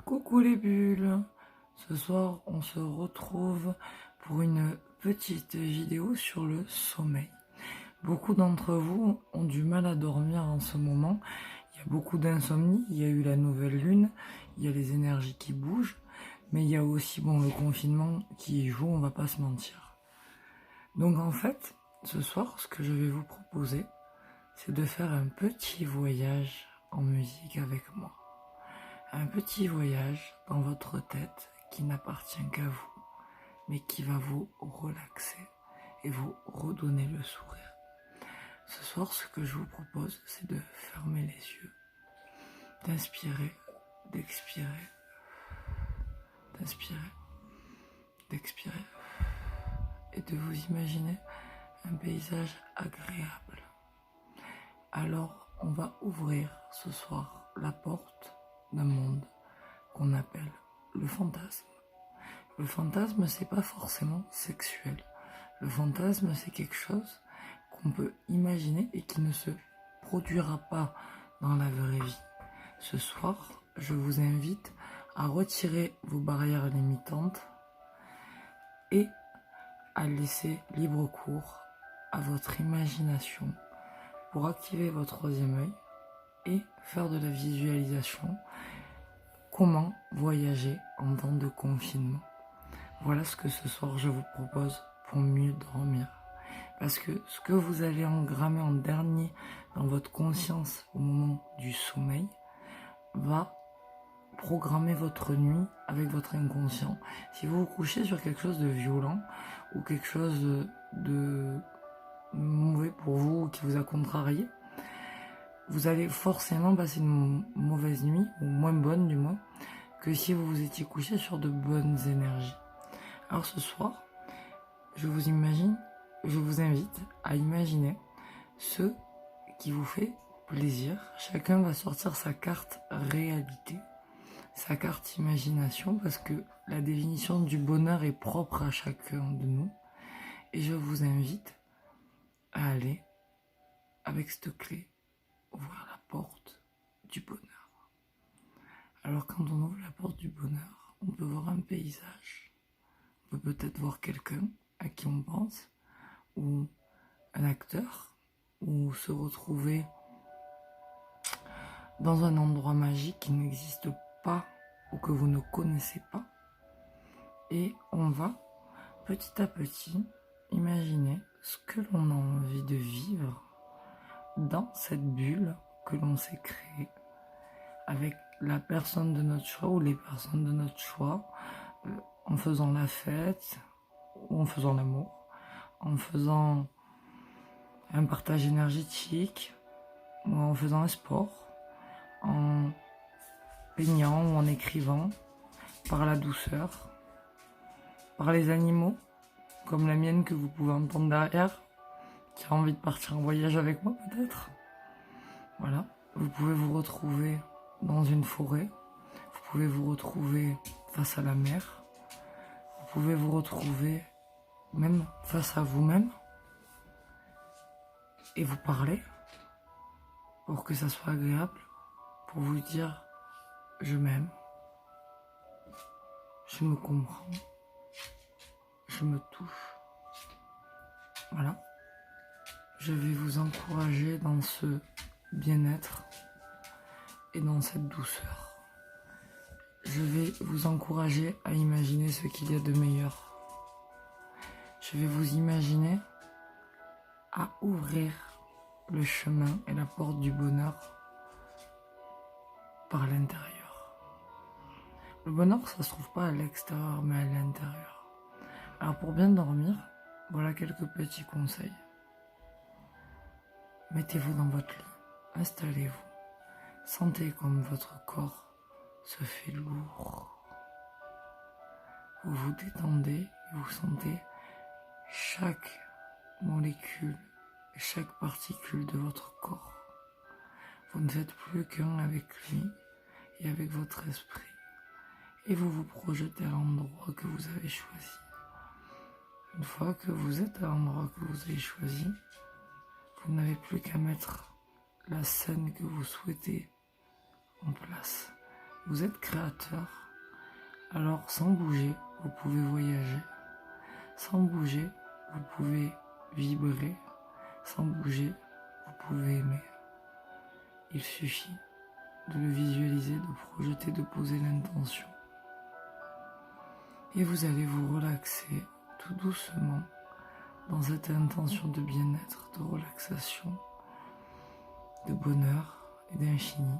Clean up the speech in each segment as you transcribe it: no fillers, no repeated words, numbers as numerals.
Coucou les bulles. Ce soir on se retrouve pour une petite vidéo sur le sommeil. Beaucoup d'entre vous ont du mal à dormir en ce moment. Il y a beaucoup d'insomnie, il y a eu la nouvelle lune, il y a les énergies qui bougent, mais il y a aussi le confinement qui y joue, on va pas se mentir. Donc en fait, ce soir, ce que je vais vous proposer, c'est de faire un petit voyage en musique avec moi. Un petit voyage dans votre tête qui n'appartient qu'à vous, mais qui va vous relaxer et vous redonner le sourire. Ce soir, ce que je vous propose, c'est de fermer les yeux, d'inspirer, d'expirer, d'inspirer, d'expirer, et de vous imaginer un paysage agréable. Alors, on va ouvrir ce soir la porte d'un monde qu'on appelle le fantasme. Le fantasme, c'est pas forcément sexuel. Le fantasme, c'est quelque chose qu'on peut imaginer et qui ne se produira pas dans la vraie vie. Ce soir, je vous invite à retirer vos barrières limitantes et à laisser libre cours à votre imagination pour activer votre troisième œil et faire de la visualisation. Comment voyager en temps de confinement? Voilà ce que ce soir je vous propose pour mieux dormir. Parce que ce que vous allez engrammer en dernier dans votre conscience au moment du sommeil va programmer votre nuit avec votre inconscient. Si vous vous couchez sur quelque chose de violent ou quelque chose de mauvais pour vous ou qui vous a contrarié, vous allez forcément passer une mauvaise nuit, ou moins bonne du moins, que si vous vous étiez couché sur de bonnes énergies. Alors ce soir, je vous invite à imaginer ce qui vous fait plaisir. Chacun va sortir sa carte réalité, sa carte imagination, parce que la définition du bonheur est propre à chacun de nous. Et je vous invite à aller, avec cette clé, ouvrir la porte du bonheur. Alors quand on ouvre la porte du bonheur, on peut voir un paysage. On peut peut-être voir quelqu'un à qui on pense, ou un acteur, ou se retrouver dans un endroit magique qui n'existe pas ou que vous ne connaissez pas. Et on va petit à petit imaginer ce que l'on a envie de vivre dans cette bulle que l'on s'est créée avec la personne de notre choix ou les personnes de notre choix, en faisant la fête ou en faisant l'amour, en faisant un partage énergétique ou en faisant un sport, en peignant ou en écrivant, par la douceur, par les animaux, comme la mienne que vous pouvez entendre derrière, qui a envie de partir en voyage avec moi peut-être. Voilà, vous pouvez vous retrouver dans une forêt, vous pouvez vous retrouver face à la mer, vous pouvez vous retrouver même face à vous-même et vous parler pour que ça soit agréable, pour vous dire je m'aime, je me comprends, je me touche. Voilà, je vais vous encourager dans ce bien-être et dans cette douceur. Je vais vous encourager à imaginer ce qu'il y a de meilleur. Je vais vous imaginer à ouvrir le chemin et la porte du bonheur par l'intérieur. Le bonheur, ça se trouve pas à l'extérieur, mais à l'intérieur. Alors pour bien dormir, voilà quelques petits conseils. Mettez-vous dans votre lit, installez-vous, sentez comme votre corps se fait lourd. Vous vous détendez et vous sentez chaque molécule, chaque particule de votre corps. Vous ne faites plus qu'un avec lui et avec votre esprit. Et vous vous projetez à l'endroit que vous avez choisi. Une fois que vous êtes à l'endroit que vous avez choisi, vous n'avez plus qu'à mettre la scène que vous souhaitez en place. Vous êtes créateur Alors sans bouger, vous pouvez voyager. Sans bouger, vous pouvez vibrer. Sans bouger, vous pouvez aimer. Il suffit de le visualiser, de projeter, de poser l'intention. Et vous allez vous relaxer tout doucement dans cette intention de bien-être, de relaxation, de bonheur et d'infini,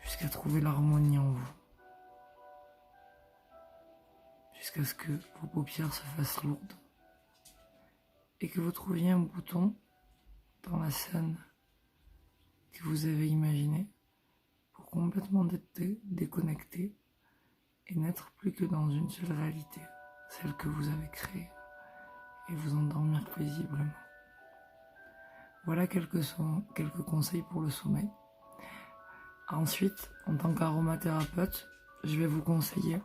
jusqu'à trouver l'harmonie en vous. Jusqu'à ce que vos paupières se fassent lourdes et que vous trouviez un bouton dans la scène que vous avez imaginé pour complètement déconnecter et n'être plus que dans une seule réalité, celle que vous avez créée, et vous endormir paisiblement. Voilà quelques conseils pour le sommeil. Ensuite, en tant qu'aromathérapeute, je vais vous conseiller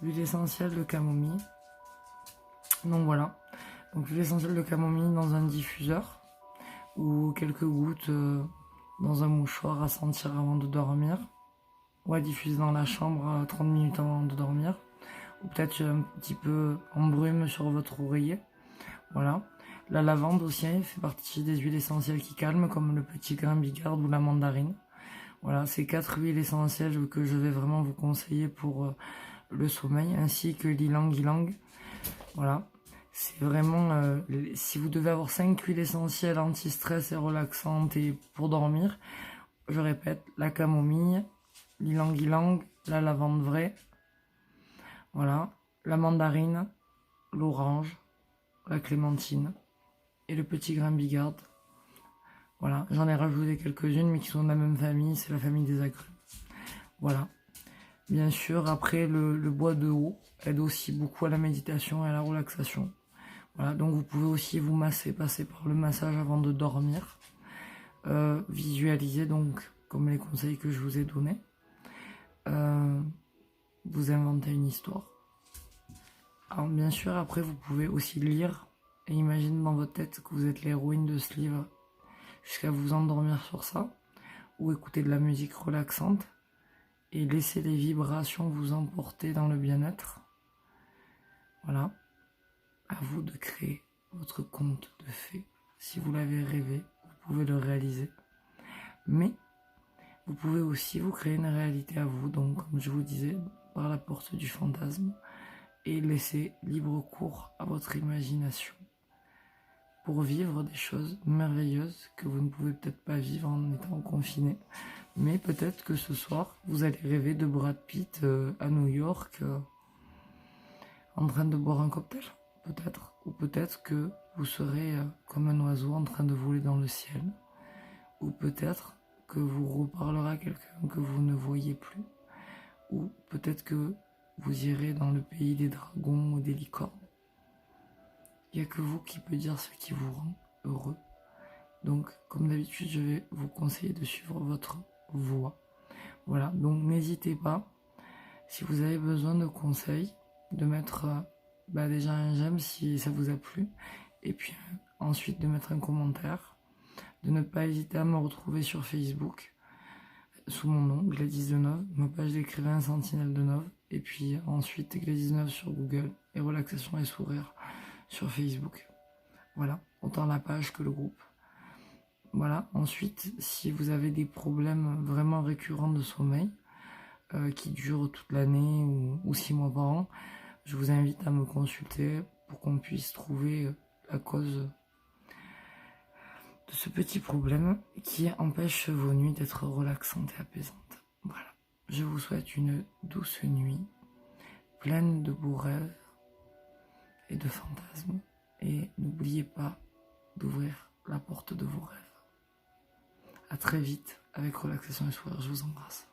l'huile essentielle de camomille. Donc voilà, l'huile essentielle de camomille dans un diffuseur ou quelques gouttes dans un mouchoir à sentir avant de dormir, ou à diffuser dans la chambre 30 minutes avant de dormir, ou peut-être un petit peu en brume sur votre oreiller. Voilà. La lavande aussi fait partie des huiles essentielles qui calment, comme le petit grain bigarde ou la mandarine. Voilà, c'est 4 huiles essentielles que je vais vraiment vous conseiller pour le sommeil, ainsi que l'ylang-ylang. Voilà, c'est vraiment, si vous devez avoir 5 huiles essentielles anti-stress et relaxantes et pour dormir, je répète, la camomille, l'ylang-ylang, la lavande vraie, voilà, la mandarine, l'orange, la clémentine et le petit grain bigarde. Voilà, j'en ai rajouté quelques-unes mais qui sont de la même famille, c'est la famille des agrumes. Voilà. Bien sûr, après le bois de haut aide aussi beaucoup à la méditation et à la relaxation. Voilà, donc vous pouvez aussi vous masser, passer par le massage avant de dormir. Visualiser donc comme les conseils que je vous ai donnés. Vous inventez une histoire. Alors bien sûr, après vous pouvez aussi lire et imaginer dans votre tête que vous êtes l'héroïne de ce livre jusqu'à vous endormir sur ça, ou écouter de la musique relaxante et laisser les vibrations vous emporter dans le bien-être. Voilà, à vous de créer votre conte de fées. Si vous l'avez rêvé, vous pouvez le réaliser. Mais vous pouvez aussi vous créer une réalité à vous, donc comme je vous disais, par la porte du fantasme, et laisser libre cours à votre imagination pour vivre des choses merveilleuses que vous ne pouvez peut-être pas vivre en étant confiné. Mais peut-être que ce soir, vous allez rêver de Brad Pitt à New York en train de boire un cocktail, peut-être. Ou peut-être que vous serez comme un oiseau en train de voler dans le ciel. Ou peut-être que vous reparlerez à quelqu'un que vous ne voyez plus. Ou peut-être que vous irez dans le pays des dragons ou des licornes. Il n'y a que vous qui peut dire ce qui vous rend heureux. Donc, comme d'habitude, je vais vous conseiller de suivre votre voie. Voilà, donc n'hésitez pas, si vous avez besoin de conseils, de mettre déjà un j'aime si ça vous a plu, et puis ensuite de mettre un commentaire, de ne pas hésiter à me retrouver sur Facebook, sous mon nom, Gladys Deneuve, ma page d'écrivain Sentinelle Deneuve, et puis ensuite Gladys Deneuve sur Google, et Relaxation et Sourire sur Facebook. Voilà, autant la page que le groupe. Voilà, ensuite, si vous avez des problèmes vraiment récurrents de sommeil, qui durent toute l'année ou 6 mois par an, je vous invite à me consulter pour qu'on puisse trouver la cause de ce petit problème qui empêche vos nuits d'être relaxantes et apaisantes. Voilà, je vous souhaite une douce nuit, pleine de beaux rêves et de fantasmes, et n'oubliez pas d'ouvrir la porte de vos rêves. À très vite avec Relaxation et Sourire, je vous embrasse.